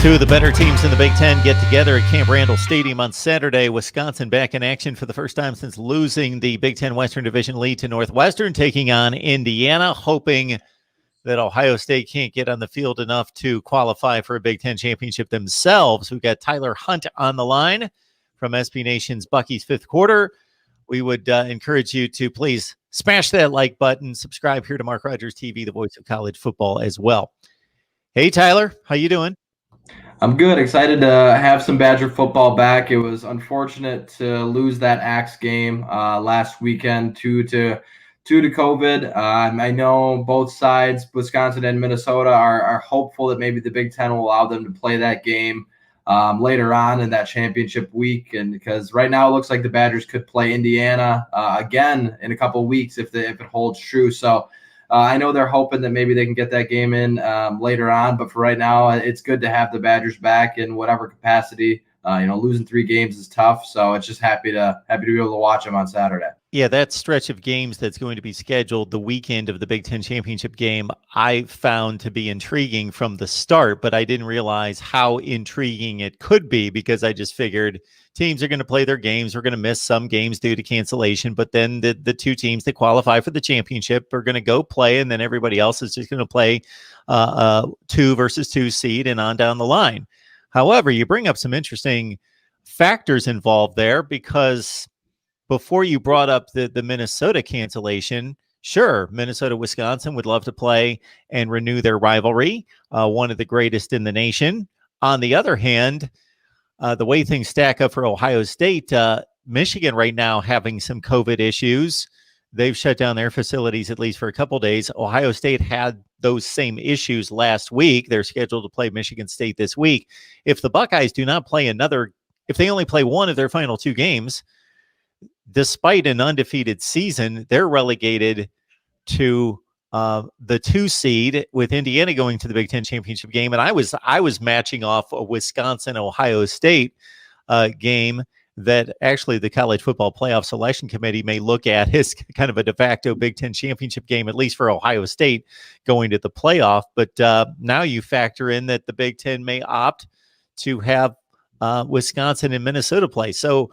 Two of the better teams in the Big Ten get together at Camp Randall Stadium on Saturday. Wisconsin back in action for the first time since losing the Big Ten Western Division lead to Northwestern, taking on Indiana, hoping that Ohio State can't get on the field enough to qualify for a Big Ten championship themselves. We've got Tyler Hunt on the line from SB Nation's Bucky's Fifth Quarter. We would encourage you to please smash that like button, subscribe here to Mark Rogers TV, the voice of college football as well. Hey, Tyler, how you doing? I'm good. Excited to have some Badger football back. It was unfortunate to lose that Axe game last weekend due to COVID. I know both sides, Wisconsin and Minnesota, are hopeful that maybe the Big Ten will allow them to play that game later on in that championship week. And because right now it looks like the Badgers could play Indiana again in a couple of weeks if it holds true. So I know they're hoping that maybe they can get that game in later on, but for right now, it's good to have the Badgers back in whatever capacity. Losing 3 games is tough, so it's just happy to be able to watch them on Saturday. Yeah, that stretch of games that's going to be scheduled the weekend of the Big Ten championship game, I found to be intriguing from the start, but I didn't realize how intriguing it could be because I just figured teams are going to play their games. We're going to miss some games due to cancellation, but then the two teams that qualify for the championship are going to go play, and then everybody else is just going to play 2 versus 2 seed and on down the line. However, you bring up some interesting factors involved there because before you brought up the Minnesota cancellation, sure, Minnesota-Wisconsin would love to play and renew their rivalry, one of the greatest in the nation. On the other hand, the way things stack up for Ohio State, Michigan right now having some COVID issues. They've shut down their facilities at least for a couple days. Ohio State had those same issues last week. They're scheduled to play Michigan State this week. If the Buckeyes do not play if they only play one of their final 2 games, despite an undefeated season, they're relegated to the 2 seed with Indiana going to the Big Ten championship game. And I was matching off a Wisconsin-Ohio State game that actually the College Football Playoff Selection Committee may look at as kind of a de facto Big Ten championship game, at least for Ohio State going to the playoff. But now you factor in that the Big Ten may opt to have Wisconsin and Minnesota play. So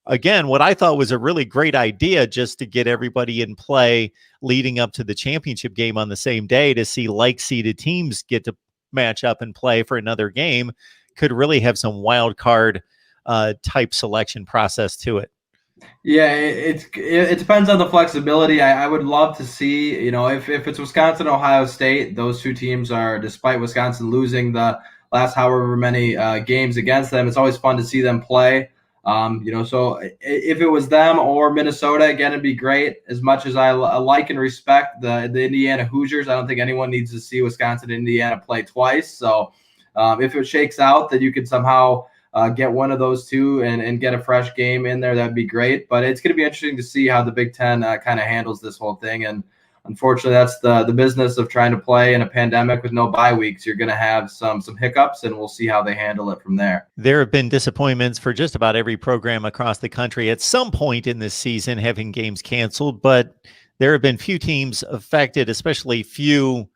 again, what I thought was a really great idea just to get everybody in play leading up to the championship game on the same day to see like-seeded teams get to match up and play for another game could really have some wild card type selection process to it. Yeah, it depends on the flexibility. I would love to see, if it's Wisconsin, Ohio State, those 2 teams are, despite Wisconsin losing the last however many games against them, it's always fun to see them play. So if it was them or Minnesota, again, it'd be great. As much as I like and respect the Indiana Hoosiers, I don't think anyone needs to see Wisconsin and Indiana play twice. So if it shakes out that you could somehow get one of those 2 and get a fresh game in there, that'd be great. But it's going to be interesting to see how the Big Ten kind of handles this whole thing. And unfortunately, that's the business of trying to play in a pandemic with no bye weeks. You're going to have some hiccups, and we'll see how they handle it from there. There have been disappointments for just about every program across the country at some point in this season having games canceled, but there have been few teams affected, especially few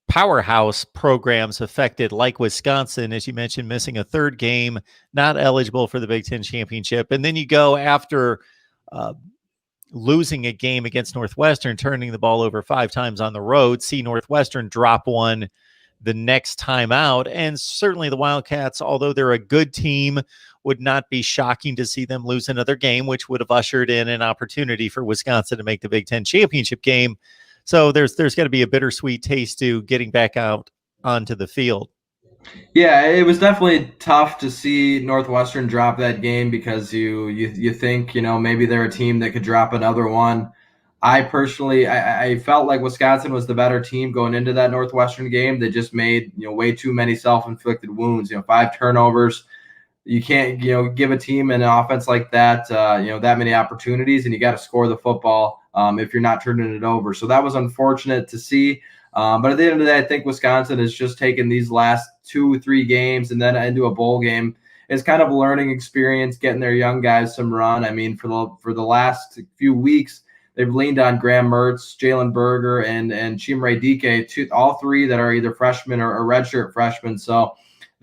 powerhouse programs affected like Wisconsin, as you mentioned, missing a 3rd game, not eligible for the Big Ten championship. And then you go after losing a game against Northwestern, turning the ball over 5 times on the road, see Northwestern drop one the next time out. And certainly the Wildcats, although they're a good team, would not be shocking to see them lose another game, which would have ushered in an opportunity for Wisconsin to make the Big Ten championship game. So there's got to be a bittersweet taste to getting back out onto the field. Yeah, it was definitely tough to see Northwestern drop that game because you think, maybe they're a team that could drop another one. I personally, I felt like Wisconsin was the better team going into that Northwestern game. They just made, way too many self-inflicted wounds, 5 turnovers. You can't, give a team an offense like that, that many opportunities, and you got to score the football if you're not turning it over. So that was unfortunate to see. But at the end of the day, I think Wisconsin has just taken these last 2-3 games and then into a bowl game. It's kind of a learning experience, getting their young guys some run. I mean, for the last few weeks, they've leaned on Graham Mertz, Jalen Berger, and Chimere Dike, all 3 that are either freshmen or redshirt freshmen. So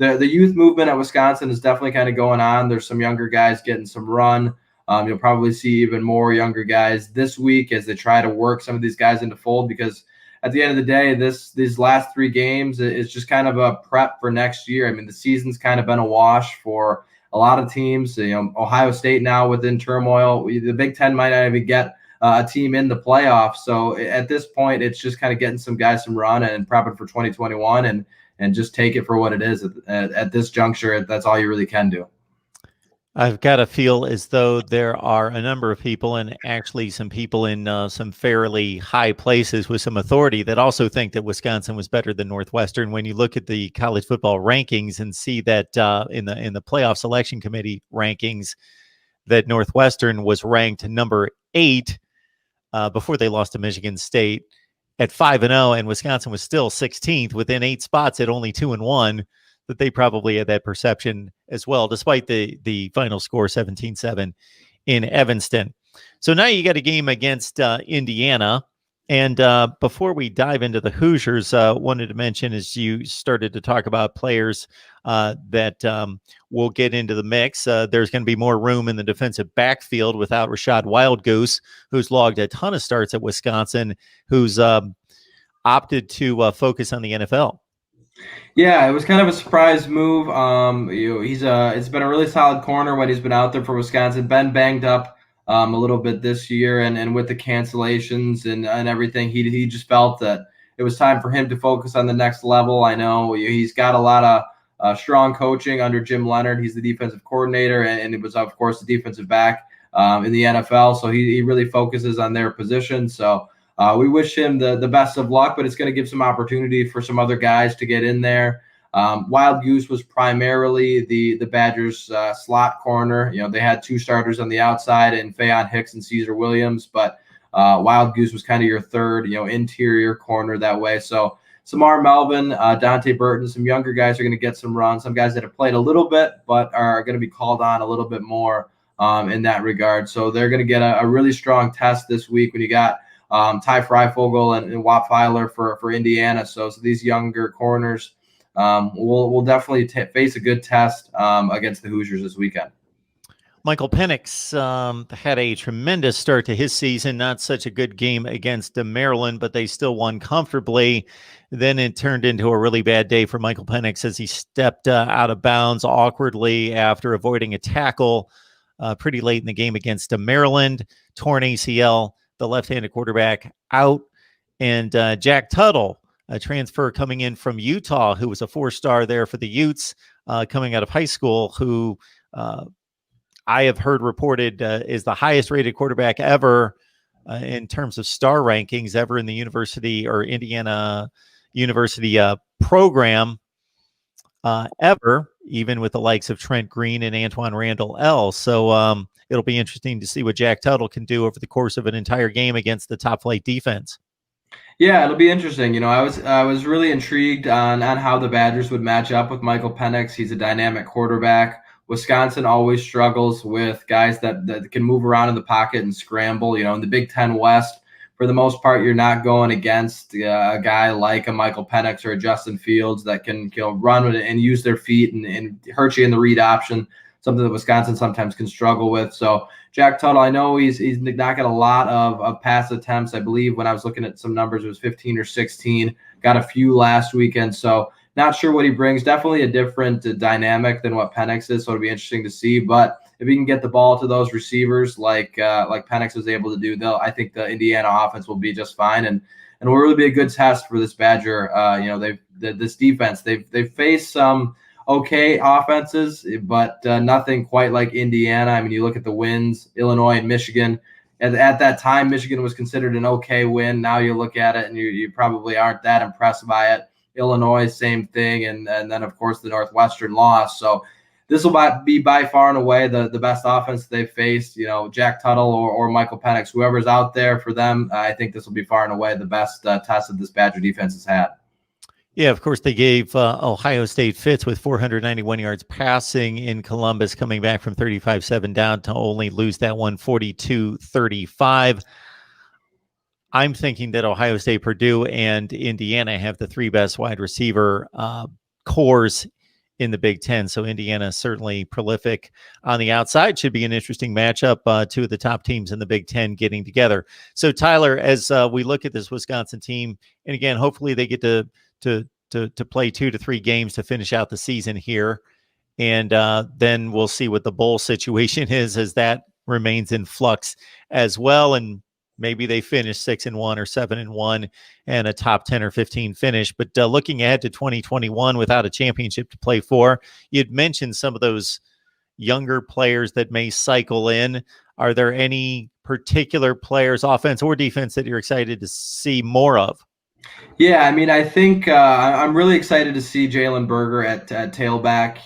the youth movement at Wisconsin is definitely kind of going on. There's some younger guys getting some run. You'll probably see even more younger guys this week as they try to work some of these guys into fold, because at the end of the day, these last 3 games is just kind of a prep for next year. I mean, the season's kind of been a wash for a lot of teams. Ohio State now within turmoil. The Big Ten might not even get a team in the playoffs. So at this point, it's just kind of getting some guys some run and prepping for 2021 and just take it for what it is at this juncture. That's all you really can do. I've got to feel as though there are a number of people, and actually some people in some fairly high places with some authority, that also think that Wisconsin was better than Northwestern. When you look at the college football rankings and see that in the playoff selection committee rankings, that Northwestern was ranked number 8 before they lost to Michigan State at 5-0, and Wisconsin was still 16th within 8 spots at only 2-1. That they probably had that perception as well, despite the final score 17-7 in Evanston. So now you got a game against Indiana. And before we dive into the Hoosiers, wanted to mention, as you started to talk about players that will get into the mix, there's going to be more room in the defensive backfield without Rashad Wildgoose, who's logged a ton of starts at Wisconsin, who's opted to focus on the NFL. Yeah, it was kind of a surprise move. It's been a really solid corner when he's been out there for Wisconsin. Been banged up a little bit this year, and with the cancellations and everything, he just felt that it was time for him to focus on the next level. I know he's got a lot of strong coaching under Jim Leonhard. He's the defensive coordinator, and it was, of course, the defensive back in the NFL. So he really focuses on their position. So we wish him the best of luck, but it's going to give some opportunity for some other guys to get in there. Wild Goose was primarily the Badgers' slot corner. They had 2 starters on the outside in Faion Hicks and Caesar Williams, but Wild Goose was kind of your third, interior corner that way. So Samar Melvin, Dante Burton, some younger guys are going to get some run. Some guys that have played a little bit, but are going to be called on a little bit more in that regard. So they're going to get a really strong test this week when you got Ty Freifogel and Watt Filer for Indiana. So these younger corners will definitely face a good test against the Hoosiers this weekend. Michael Penix had a tremendous start to his season. Not such a good game against Maryland, but they still won comfortably. Then it turned into a really bad day for Michael Penix as he stepped out of bounds awkwardly after avoiding a tackle pretty late in the game against Maryland. Torn ACL. The left-handed quarterback out, and Jack Tuttle, a transfer coming in from Utah, who was a 4-star there for the Utes coming out of high school, who I have heard reported is the highest-rated quarterback ever in terms of star rankings ever in the university or Indiana University program ever, even with the likes of Trent Green and Antoine Randall L. So it'll be interesting to see what Jack Tuttle can do over the course of an entire game against the top flight defense. Yeah, it'll be interesting. I was really intrigued on how the Badgers would match up with Michael Penix. He's a dynamic quarterback. Wisconsin always struggles with guys that can move around in the pocket and scramble. In the Big Ten West, for the most part, you're not going against a guy like a Michael Penix or a Justin Fields that can run and use their feet and hurt you in the read option, something that Wisconsin sometimes can struggle with. So Jack Tuttle, I know he's not got a lot of pass attempts. I believe when I was looking at some numbers, it was 15 or 16. Got a few last weekend. So not sure what he brings. Definitely a different dynamic than what Penix is. So it'll be interesting to see. But if he can get the ball to those receivers like Penix was able to do, I think the Indiana offense will be just fine. And will really be a good test for this Badger. This defense. They've faced some okay offenses, but nothing quite like Indiana. I mean, you look at the wins, Illinois and Michigan. At that time, Michigan was considered an okay win. Now you look at it and you probably aren't that impressed by it. Illinois, same thing. And then, of course, the Northwestern loss. So this will be by far and away the best offense they've faced. Jack Tuttle or Michael Penix, whoever's out there for them, I think this will be far and away the best test that this Badger defense has had. Yeah, of course, they gave Ohio State fits with 491 yards passing in Columbus, coming back from 35-7 down to only lose that one 42-35. I'm thinking that Ohio State, Purdue, and Indiana have the 3 best wide receiver cores in the Big Ten. So Indiana certainly prolific on the outside. Should be an interesting matchup. Two of the top teams in the Big Ten getting together. So Tyler, as we look at this Wisconsin team, and again, hopefully they get to play 2 to 3 games to finish out the season here, and then we'll see what the bowl situation is as that remains in flux as well. And maybe they finish 6-1 or 7-1 and a top 10 or 15 finish. But looking ahead to 2021 without a championship to play for, you'd mentioned some of those younger players that may cycle in. Are there any particular players, offense or defense, that you're excited to see more of? Yeah, I mean, I think I'm really excited to see Jalen Berger at tailback.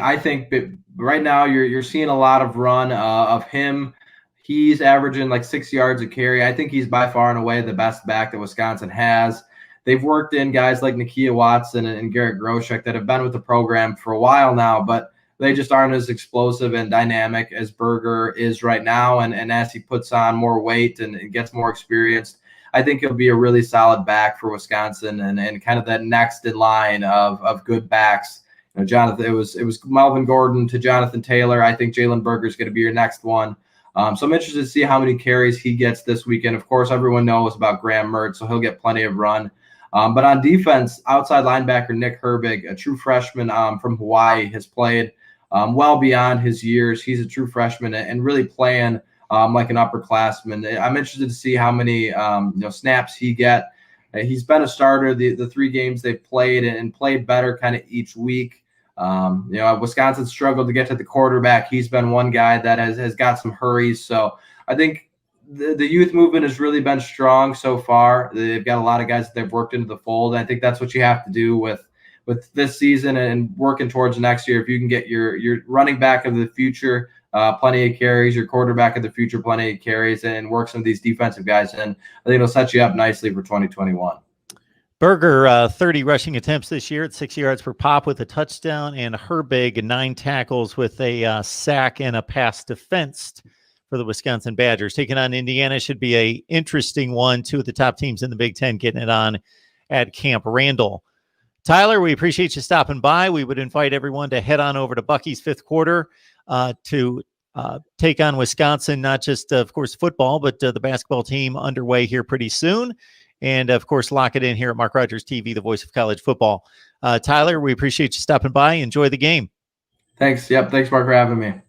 I think right now you're seeing a lot of run of him. He's averaging like 6 yards a carry. I think he's by far and away the best back that Wisconsin has. They've worked in guys like Nakia Watson and Garrett Groshek that have been with the program for a while now, but they just aren't as explosive and dynamic as Berger is right now. And as he puts on more weight and gets more experienced, I think he'll be a really solid back for Wisconsin and kind of that next in line of good backs. You know, Jonathan, it was Melvin Gordon to Jonathan Taylor. I think Jalen Berger is going to be your next one. So I'm interested to see how many carries he gets this weekend. Of course, everyone knows about Graham Mertz, so he'll get plenty of run. But on defense, outside linebacker Nick Herbig, a true freshman from Hawaii, has played well beyond his years. He's a true freshman and really playing like an upperclassman. I'm interested to see how many snaps he get. He's been a starter the 3 games they've played and played better kind of each week. Wisconsin struggled to get to the quarterback. He's been one guy that has got some hurries. So I think the youth movement has really been strong so far. They've got a lot of guys that they've worked into the fold. And I think that's what you have to do with this season and working towards next year. If you can get your running back of the future plenty of carries, your quarterback of the future plenty of carries, and work some of these defensive guys in, I think it'll set you up nicely for 2021. Berger, 30 rushing attempts this year at 6 yards per pop with a touchdown, and Herbig, 9 tackles with a sack and a pass defensed for the Wisconsin Badgers. Taking on Indiana should be a interesting one. 2 of the top teams in the Big Ten getting it on at Camp Randall. Tyler, we appreciate you stopping by. We would invite everyone to head on over to Bucky's Fifth Quarter to take on Wisconsin, not just, of course, football, but the basketball team underway here pretty soon. And, of course, lock it in here at Mark Rogers TV, the voice of college football. Tyler, we appreciate you stopping by. Enjoy the game. Thanks. Yep. Thanks, Mark, for having me.